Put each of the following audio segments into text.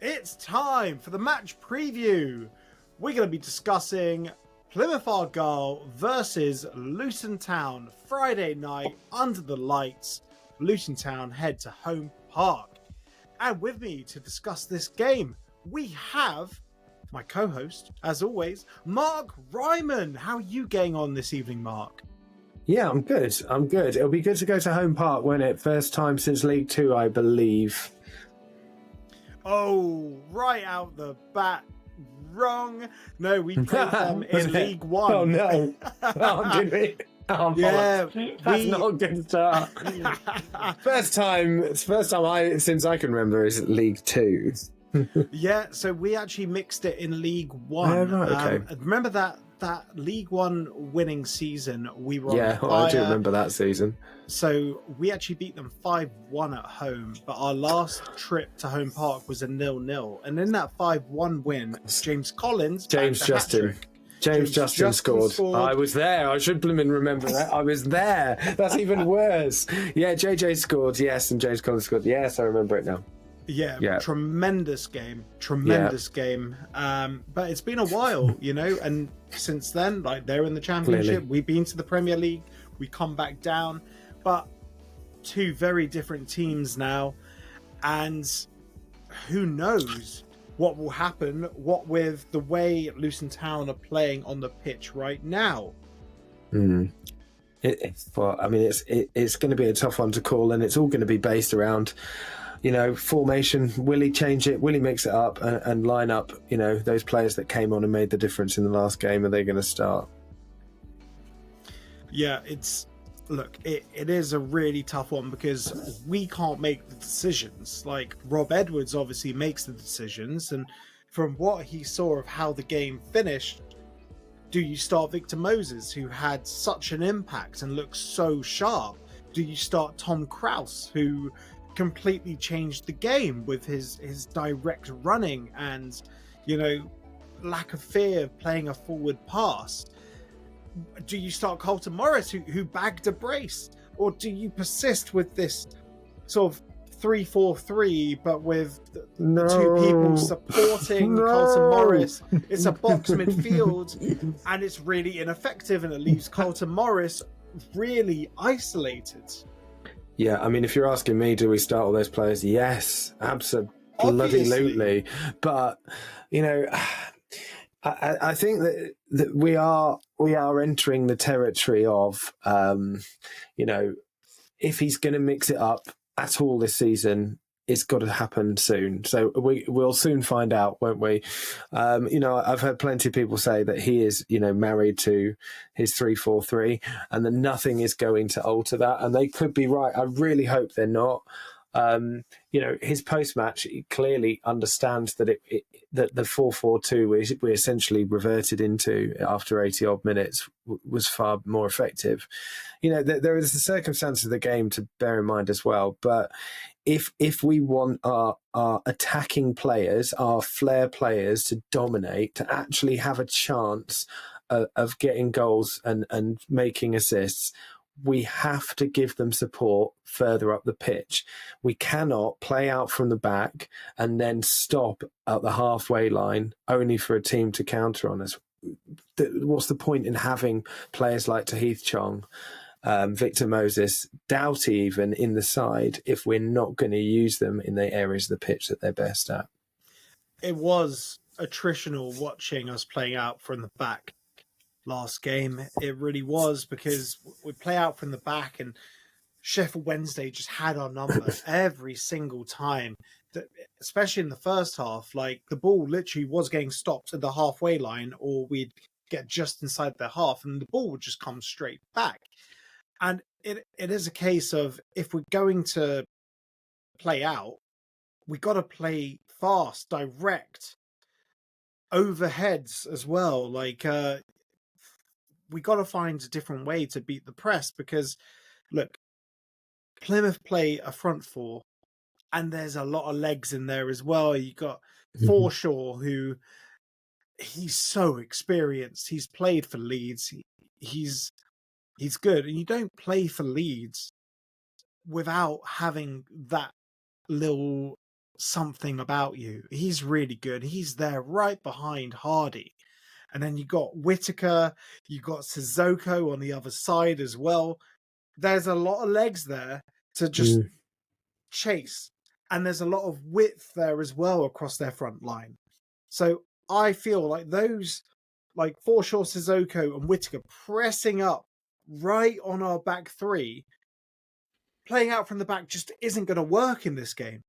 It's time for the match preview. We're going to be discussing Plymouth Argyle versus Luton Town. Friday night, under the lights, Luton Town head to Home Park. And with me to discuss this game, we have my co-host, as always, Mark Ryman. How are you getting on this evening, Mark? Yeah, I'm good. It'll be good to go to Home Park, won't it? First time since League Two, I believe. Oh, right out the bat. Wrong. No, we played them in League One. Oh, no. Oh, did we? Oh, yeah, that's not a good start. First time since I can remember is League Two. Yeah, so we actually mixed it in League One. Oh, right, okay. Remember that League One winning season? We were I do remember that season. So we actually beat them 5-1 at home, but our last trip to Home Park was a 0-0. And in that 5-1 win, James Justin scored. I was there. I should remember that. I was there. That's even worse. Yeah, JJ scored, yes, and James Collins scored. Yes, I remember it now. Yeah. Tremendous game. But it's been a while, and since then, like, they're in the Championship. Clearly. We've been to the Premier League. We come back down. But two very different teams now. And who knows what will happen, what with the way Luton Town are playing on the pitch right now. It's going to be a tough one to call, and it's all going to be based around formation. Will he change it? Will he mix it up and line up, those players that came on and made the difference in the last game? Are they going to start? Yeah, it is a really tough one because we can't make the decisions. Like, Rob Edwards obviously makes the decisions, and from what he saw of how the game finished, do you start Victor Moses, who had such an impact and looks so sharp? Do you start Tom Krauss, who completely changed the game with his direct running and lack of fear of playing a forward pass? Do you start Carlton Morris, who bagged a brace, or do you persist with this sort of 3-4-3 but with two people supporting Carlton Morris? It's a box midfield and it's really ineffective, and it leaves Carlton Morris really isolated. Yeah, I mean, if you're asking me, do we start all those players? Yes, absolutely. But I think that we are entering the territory of if he's going to mix it up at all this season, it's got to happen soon. So we'll soon find out, won't we? I've heard plenty of people say that he is, married to his 3-4-3, and that nothing is going to alter that. And they could be right. I really hope they're not. His post-match, he clearly understands that that the 4-4-2 we essentially reverted into after 80 odd minutes was far more effective. There is the circumstance of the game to bear in mind as well. But if we want our attacking players, our flair players to dominate, to actually have a chance of getting goals and making assists, we have to give them support further up the pitch. We cannot play out from the back and then stop at the halfway line only for a team to counter on us. What's the point in having players like Tahith Chong, Victor Moses, Doughty even in the side if we're not going to use them in the areas of the pitch that they're best at? It was attritional watching us playing out from the back last game. It really was, because we play out from the back and Sheffield Wednesday just had our number every single time, especially in the first half. Like, the ball literally was getting stopped at the halfway line, or we'd get just inside their half and the ball would just come straight back. And it is a case of, if we're going to play out, we got to play fast, direct, overheads as well. Like, we got to find a different way to beat the press, because, look, Plymouth play a front four, and there's a lot of legs in there as well. You got Forshaw, who he's so experienced. He's played for Leeds. He's good, and you don't play for Leeds without having that little something about you. He's really good. He's there right behind Hardy. And then you got Whittaker, you got Sissoko on the other side as well. There's a lot of legs there to just chase. And there's a lot of width there as well across their front line. So I feel like those, like Forshaw, Sissoko and Whittaker pressing up right on our back three, playing out from the back just isn't going to work in this game.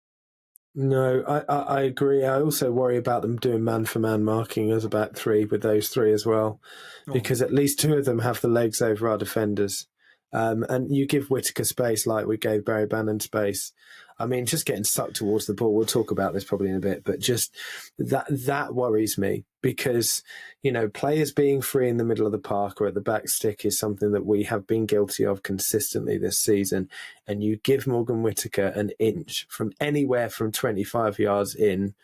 No, I agree. I also worry about them doing man-for-man marking as a back three with those three as well, because at least two of them have the legs over our defenders. And you give Whittaker space like we gave Barry Bannon space. I mean, just getting sucked towards the ball. We'll talk about this probably in a bit, but just that worries me because, you know, players being free in the middle of the park or at the back stick is something that we have been guilty of consistently this season. And you give Morgan Whittaker an inch from anywhere from 25 yards in,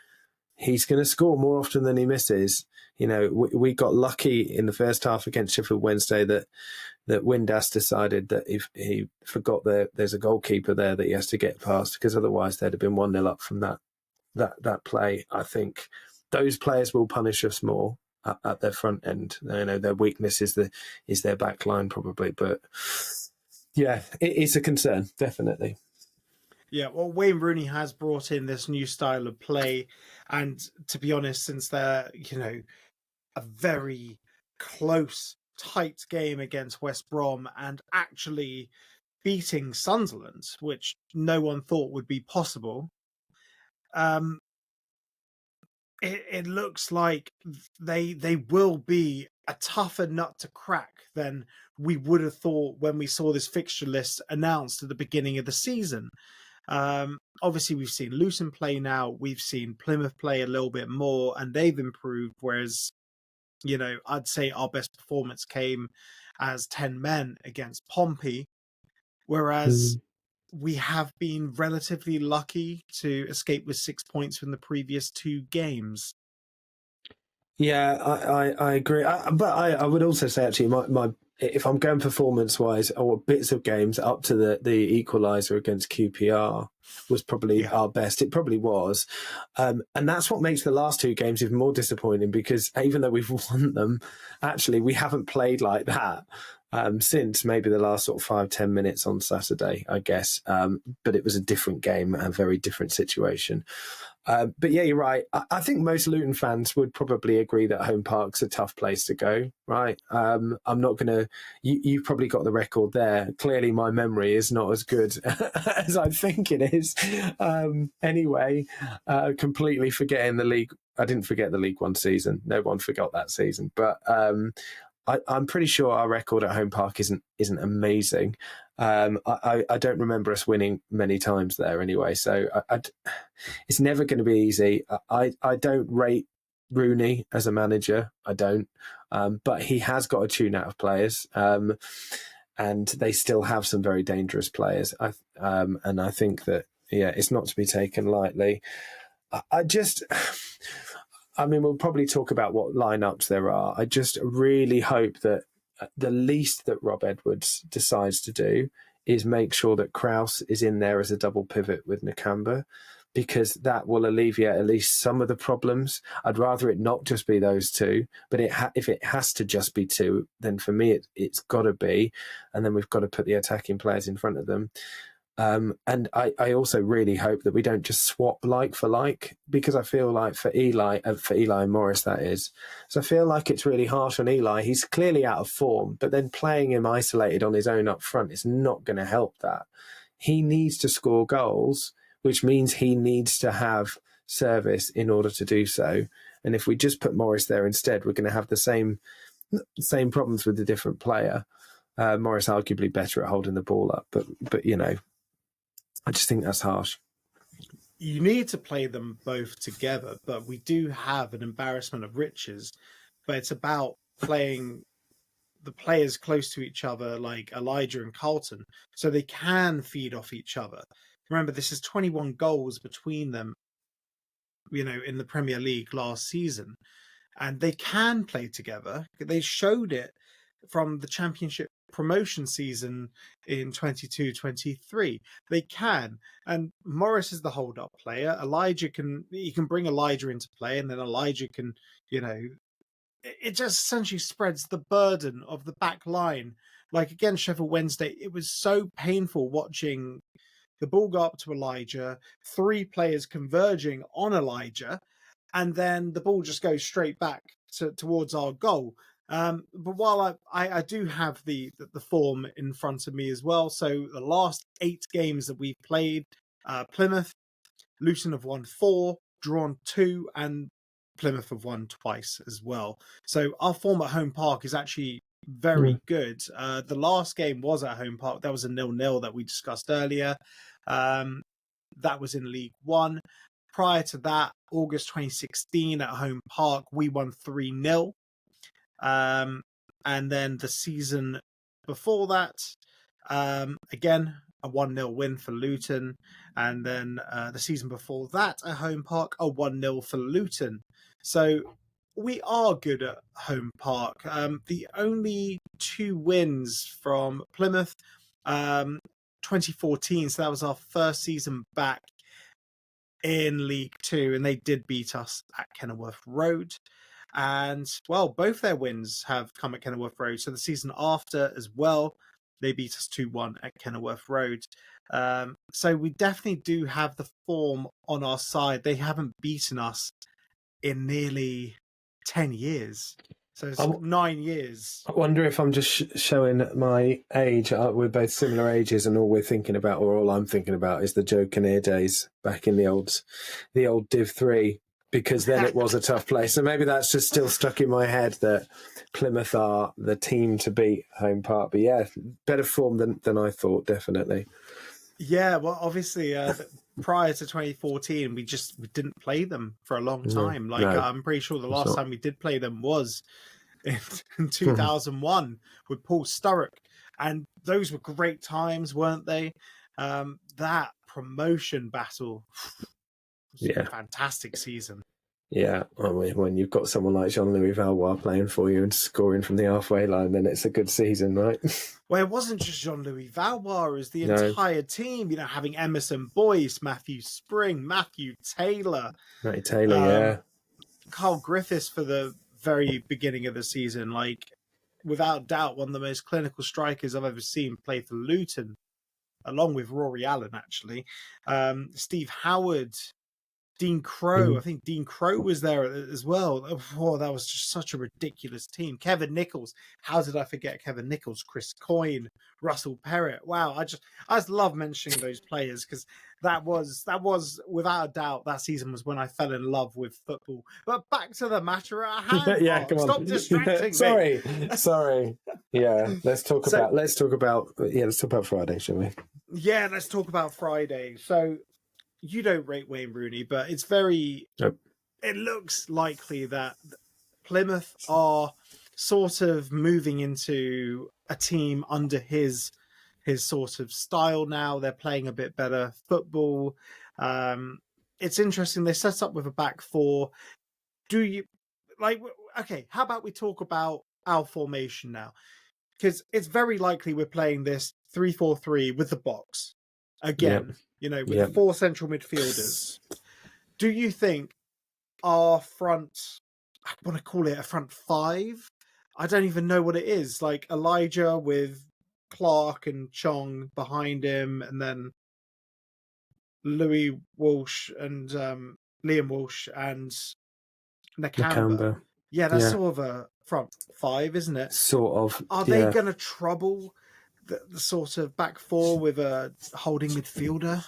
he's going to score more often than he misses. You know, we got lucky in the first half against Sheffield Wednesday that Windass decided that if he forgot that there's a goalkeeper there that he has to get past, because otherwise there'd have been 1-0 up from that play. I think those players will punish us more at their front end. You know, their weakness is their back line probably, but yeah, it's a concern, definitely. Yeah, well, Wayne Rooney has brought in this new style of play, and to be honest, since they're, you know, a very close, tight game against West Brom and actually beating Sunderland, which no one thought would be possible, it looks like they will be a tougher nut to crack than we would have thought when we saw this fixture list announced at the beginning of the season. Obviously, we've seen Luton play now. We've seen Plymouth play a little bit more, and they've improved. Whereas, you know, I'd say our best performance came as 10 men against Pompey. Whereas we have been relatively lucky to escape with 6 points from the previous 2 games. Yeah, I agree. But I would also say, actually, my if I'm going performance-wise, or bits of games up to the equaliser against QPR was probably our best. It probably was. And that's what makes the last 2 games even more disappointing, because even though we've won them, actually, we haven't played like that since maybe the last sort of 5-10 minutes on Saturday, I guess. But it was a different game, a very different situation. But yeah, you're right. I think most Luton fans would probably agree that home park's a tough place to go, right? I'm not going to... You've probably got the record there. Clearly, my memory is not as good as I think it is. Anyway, completely forgetting the league. I didn't forget the League One season. No one forgot that season. But I'm pretty sure our record at home park isn't amazing. I don't remember us winning many times there anyway, so it's never going to be easy. I don't rate Rooney as a manager. I don't, but he has got a tune out of players, and they still have some very dangerous players. And I think that it's not to be taken lightly. I mean, we'll probably talk about what lineups there are. I just really hope that the least that Rob Edwards decides to do is make sure that Krauss is in there as a double pivot with Nakamba, because that will alleviate at least some of the problems. I'd rather it not just be those two, but if it has to just be two, then for me it's got to be, and then we've got to put the attacking players in front of them. And I also really hope that we don't just swap like for like, because I feel like for Eli and Morris, that is. So I feel like it's really harsh on Eli. He's clearly out of form, but then playing him isolated on his own up front is not going to help that. He needs to score goals, which means he needs to have service in order to do so. And if we just put Morris there instead, we're going to have the same problems with a different player. Morris arguably better at holding the ball up, but you know, I just think that's harsh. You need to play them both together, but we do have an embarrassment of riches. But it's about playing the players close to each other, like Elijah and Carlton, so they can feed off each other. Remember, this is 21 goals between them, you know, in the Premier League last season. And they can play together. They showed it from the Championship promotion season in 22-23. They can. And Morris is the hold-up player. You can bring Elijah into play, and then Elijah can, it just essentially spreads the burden of the back line. Like against Sheffield Wednesday, it was so painful watching the ball go up to Elijah, 3 players converging on Elijah, and then the ball just goes straight back towards our goal. But while I do have the form in front of me as well, so the last 8 games that we've played, Plymouth, Luton have won 4, drawn 2, and Plymouth have won twice as well. So our form at home park is actually very good. The last game was at home park. That was a 0-0 that we discussed earlier. That was in League One. Prior to that, August 2016 at home park, we won 3-0. And then the season before that, again, a 1-0 win for Luton. And then the season before that at home park, a 1-0 for Luton. So we are good at home park. The only 2 wins from Plymouth, 2014, so that was our first season back in League Two, and they did beat us at Kenilworth Road. And, well, both their wins have come at Kenilworth Road. So the season after as well, they beat us 2-1 at Kenilworth Road. So we definitely do have the form on our side. They haven't beaten us in nearly 10 years. So it's 9 years. I wonder if I'm just showing my age. We're both similar ages, and all we're thinking about, or all I'm thinking about, is the Joe Kinnear days back in the old Div 3, because then it was a tough place. So maybe that's just still stuck in my head that Plymouth are the team to beat home park. But yeah, better form than I thought, definitely. Yeah, well, obviously, prior to 2014, we didn't play them for a long time. I'm pretty sure the last time we did play them was in 2001 with Paul Sturrock, and those were great times, weren't they? That promotion battle was a fantastic season. Yeah, when you've got someone like Jean-Louis Valois playing for you and scoring from the halfway line, then it's a good season, right? Well, it wasn't just Jean-Louis Valois, it was the entire team, having Emerson Boyce, Matthew Spring, Matthew Taylor. Carl Griffiths for the very beginning of the season, without doubt, one of the most clinical strikers I've ever seen play for Luton, along with Rory Allen, actually. Steve Howard, Dean Crow. I think Dean Crow was there as well. Oh, that was just such a ridiculous team. Kevin Nichols. How did I forget Kevin Nichols? Chris Coyne, Russell Perrett. Wow, I just love mentioning those players, because that was without a doubt, that season was when I fell in love with football. But back to the matter at hand. Yeah, come on. Stop distracting me. Sorry. Yeah, let's talk about Friday, shall we? Yeah, let's talk about Friday. So you don't rate Wayne Rooney, but it's very... Nope. It looks likely that Plymouth are sort of moving into a team under his sort of style now. They're playing a bit better football. It's interesting. They set up with a back 4. Do you... okay, how about we talk about our formation now? Because it's very likely we're playing this 3-4-3 with the box. Again, with 4 central midfielders. Do you think our front, I want to call it a front 5? I don't even know what it is. Like Elijah with Clark and Chong behind him, and then Louis Walsh and Liam Walsh and Nakamba. Yeah, that's sort of a front 5, isn't it? Sort of. Are they going to trouble the sort of back 4 with a holding midfielder?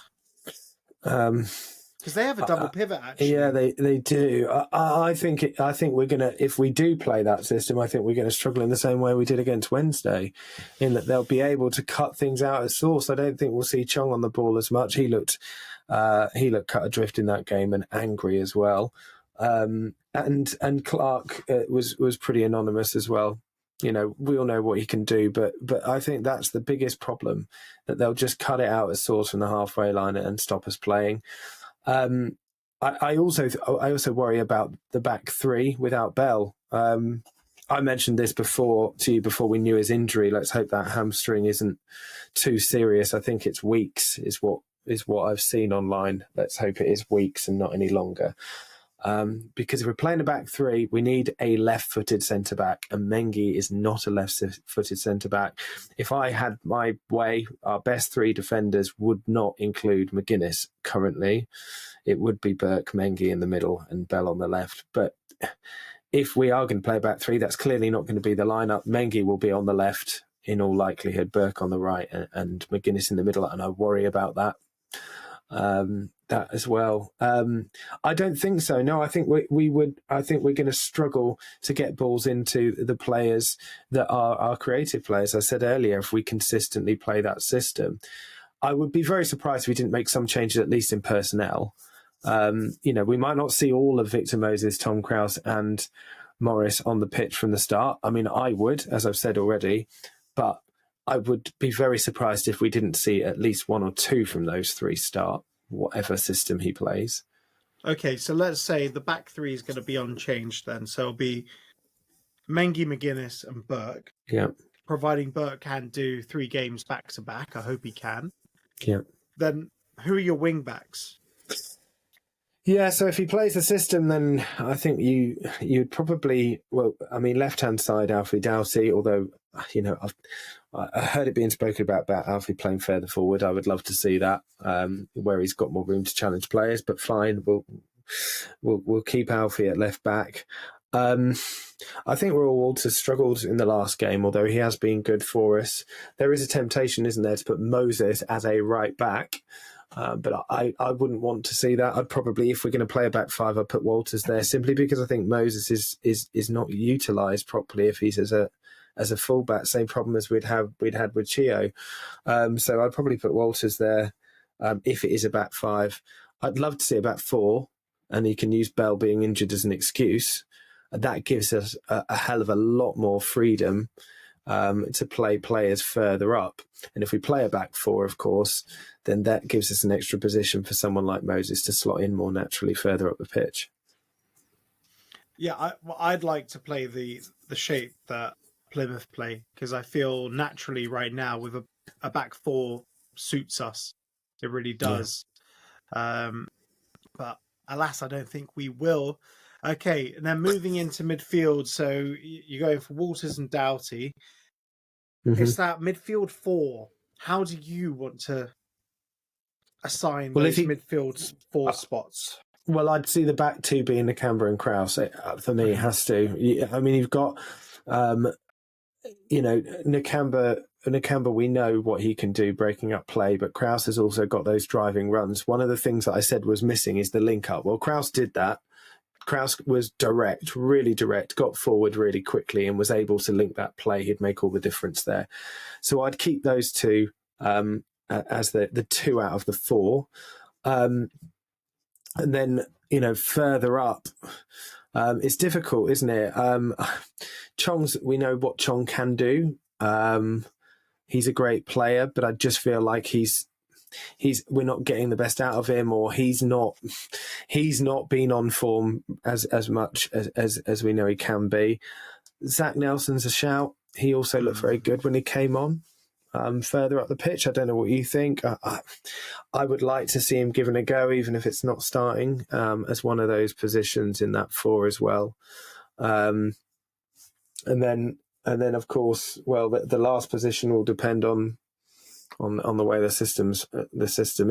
Because they have a double pivot, actually. Yeah, they do. I think we're gonna, if we do play that system, I think we're going to struggle in the same way we did against Wednesday, in that they'll be able to cut things out at source. I don't think we'll see Chong on the ball as much. He looked cut adrift in that game and angry as well. And Clark was pretty anonymous as well. We all know what he can do, but I think that's the biggest problem, that they'll just cut it out at source from the halfway line and stop us playing. I also worry about the back 3 without Bell. I I mentioned this before we knew his injury. Let's hope that hamstring isn't too serious. I think it's weeks is what I've seen online. Let's hope it is weeks and not any longer. Because if we're playing a back three, we need a left-footed centre-back, and Mengi is not a left-footed centre-back. If I had my way, our best three defenders would not include McGuinness currently. It would be Burke, Mengi in the middle, and Bell on the left. But if we are going to play a back three, that's clearly not going to be the lineup. Mengi will be on the left in all likelihood, Burke on the right, and McGuinness in the middle, and I worry about that. That as well. I don't think so. No, I think we would. I think we're going to struggle to get balls into the players that are our creative players. I said earlier, if we consistently play that system, I would be very surprised if we didn't make some changes, at least in personnel. We might not see all of Victor Moses, Tom Krauss, and Morris on the pitch from the start. I mean, I would, as I've said already, but I would be very surprised if we didn't see at least one or two from those three start, whatever system he plays. Okay, so let's say the back three is going to be unchanged then. So it'll be Mengi, McGuinness, and Burke. Yeah. Providing Burke can do 3 games back to back. I hope he can. Yeah. Then who are your wing backs? Yeah, so if he plays the system, then I think you'd probably, left-hand side, Alfie Doughty, although, I heard it being spoken about Alfie playing further forward. I would love to see that, where he's got more room to challenge players, but fine, we'll keep Alfie at left back. I think Roy Walters struggled in the last game, although he has been good for us. There is a temptation, isn't there, to put Moses as a right back. But I wouldn't want to see that. I'd probably, if we're going to play a back five, I'd put Walters there simply because I think Moses is not utilised properly if he's as a fullback. Same problem as we'd had with Chio. So I'd probably put Walters there if it is a back five. I'd love to see a back four, and you can use Bell being injured as an excuse. That gives us a hell of a lot more freedom to play players further up. And if we play a back four, of course, then that gives us an extra position for someone like Moses to slot in more naturally further up the pitch. Yeah, I'd like to play the shape that Plymouth play, because I feel naturally right now with a back four suits us. It really does. Yeah. But alas, I don't think we will. Okay, and then moving into midfield, so you're going for Walters and Doughty. Mm-hmm. It's that midfield four. How do you want to assign those midfield four spots? Well, I'd see the back two being Nakamba and Krauss. For me, it has to. I mean, you've got, Nakamba, we know what he can do breaking up play, but Krauss has also got those driving runs. One of the things that I said was missing is the link up. Well, Krauss did that. Krauss was direct, really direct, got forward really quickly and was able to link that play. He'd make all the difference there. So I'd keep those two as the two out of the four. And then, further up, it's difficult, isn't it? We know what Chong can do. He's a great player, but I just feel like we're not getting the best out of him, or he's not been on form as much as we know he can be. Zach Nelson's a shout. He also looked very good when he came on. Further up the pitch, I don't know what you think. I would like to see him given a go, even if it's not starting, as one of those positions in that four as well. And then of course, well, the last position will depend on the way the system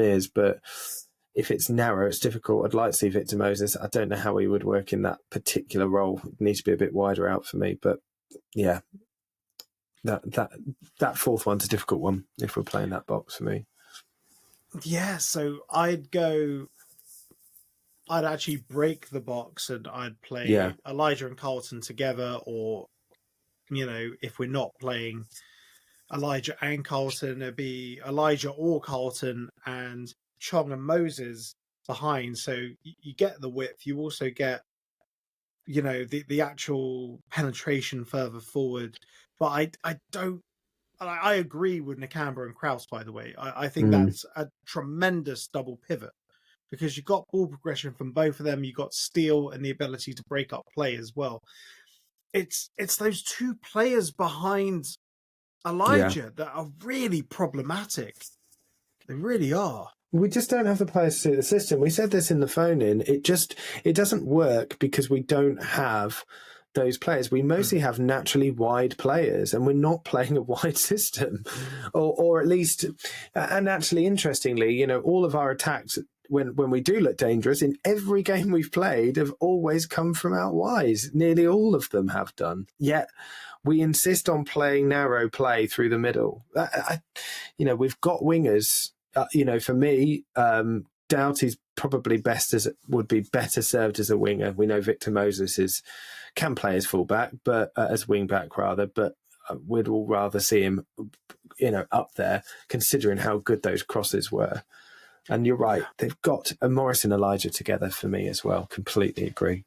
is, but if it's narrow, it's difficult. I'd like to see Victor Moses. I don't know how he would work in that particular role. It needs to be a bit wider out for me, but yeah, that fourth one's a difficult one if we're playing that box for me. Yeah, so I'd actually break the box and I'd play Elijah and Carlton together, or if we're not playing Elijah and Carlton, it'd be Elijah or Carlton and Chong and Moses behind. So you get the width. You also get, the actual penetration further forward. But I agree with Nakamba and Krauss, by the way. I think that's a tremendous double pivot, because you've got ball progression from both of them. You've got steal and the ability to break up play as well. it's those two players behind Elijah that are really problematic. They really are. We just don't have the players to suit the system. We said this in the phone-in. It doesn't work because we don't have those players. We mostly have naturally wide players, and we're not playing a wide system, or at least. And actually, interestingly, you know, all of our attacks, when we do look dangerous, in every game we've played, have always come from out wide. Nearly all of them have done. Yet we insist on playing narrow play through the middle. You know, we've got wingers. You know, for me, Doughty's probably would be better served as a winger. We know Victor Moses can play as fullback, but as wing back rather. But we'd all rather see him, you know, up there, considering how good those crosses were. And you're right, they've got a Morris and Elijah together for me as well. Completely agree.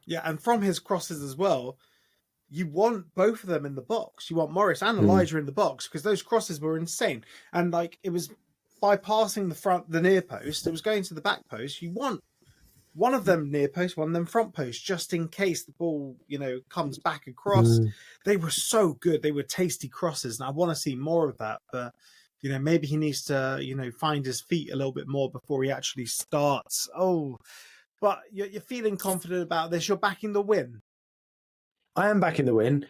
Yeah, and from his crosses as well, you want both of them in the box. You want Morris and Elijah in the box because those crosses were insane. And like it was bypassing the near post, it was going to the back post. You want one of them near post, one of them front post, just in case the ball, you know, comes back across. They were so good. They were tasty crosses, and I want to see more of that. But you know, maybe he needs to, you know, find his feet a little bit more before he actually starts. Oh, but you're feeling confident about this. You're backing the win. I am backing the win.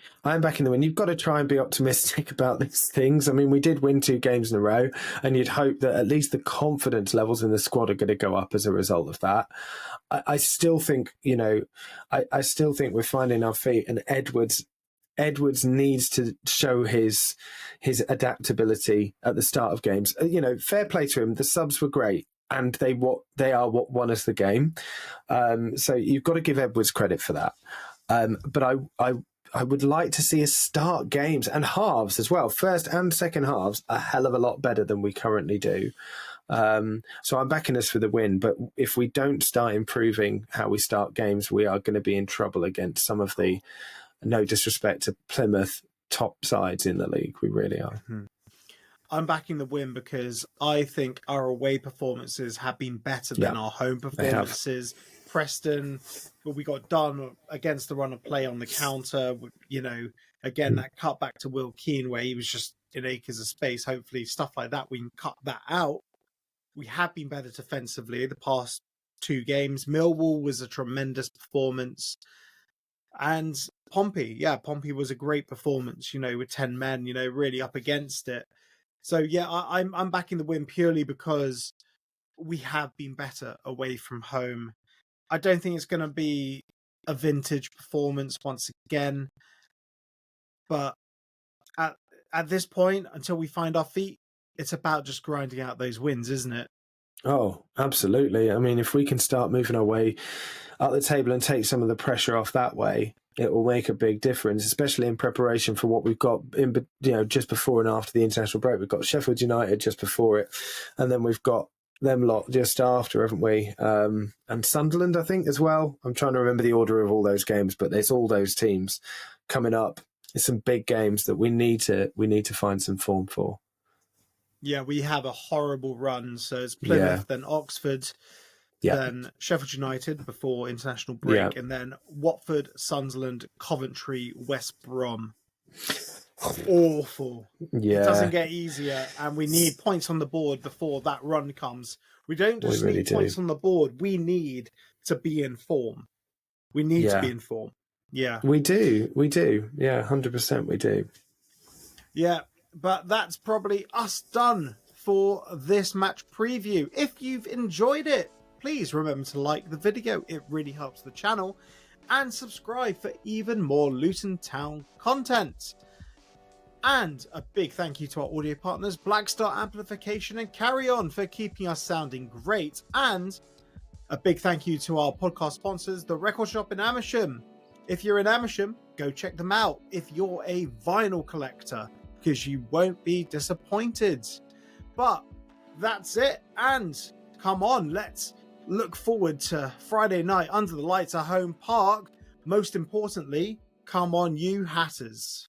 You've got to try and be optimistic about these things. I mean, we did win 2 games in a row, and you'd hope that at least the confidence levels in the squad are going to go up as a result of that. I still think, you know, I still think we're finding our feet, and Edwards needs to show his adaptability at the start of games. You know, fair play to him. The subs were great, and they are what won us the game. So you've got to give Edwards credit for that. But I would like to see us start games and halves as well, first and second halves, a hell of a lot better than we currently do. So I'm backing us for the win. But if we don't start improving how we start games, we are going to be in trouble against some of the, no disrespect to Plymouth, top sides in the league. We really are. I'm backing the win because I think our away performances have been better than our home performances. Preston, but we got done against the run of play on the counter. You know, again, that cut back to Will Keane where he was just in acres of space. Hopefully, stuff like that, we can cut that out. We have been better defensively the past 2 games. Millwall was a tremendous performance. And Pompey was a great performance, you know, with 10 men, you know, really up against it. So, yeah, I'm backing the win purely because we have been better away from home. I don't think it's going to be a vintage performance once again. But at this point, until we find our feet, it's about just grinding out those wins, isn't it? Oh, absolutely. I mean, if we can start moving our way up the table and take some of the pressure off that way, it will make a big difference, especially in preparation for what we've got in, you know, just before and after the international break. We've got Sheffield United just before it, and then we've got them lot just after, haven't we? And Sunderland, I think, as well. I'm trying to remember the order of all those games, but there's all those teams coming up. It's some big games that we need to find some form for. Yeah, we have a horrible run. So it's Plymouth, then Oxford, then Sheffield United before international break, and then Watford, Sunderland, Coventry, West Brom. Awful. Yeah. It doesn't get easier, and we need points on the board before that run comes. We don't just need points on the board. We need to be in form. We need to be in form. Yeah. We do. Yeah, 100% we do. Yeah, but that's probably us done for this match preview. If you've enjoyed it, please remember to like the video. It really helps the channel. And subscribe for even more Luton Town content. And a big thank you to our audio partners, Blackstar Amplification and Carry On, for keeping us sounding great. And a big thank you to our podcast sponsors, The Record Shop in Amersham. If you're in Amersham, go check them out if you're a vinyl collector, because you won't be disappointed. But that's it. And come on, let's look forward to Friday night under the lights at Home Park. Most importantly, come on, you Hatters.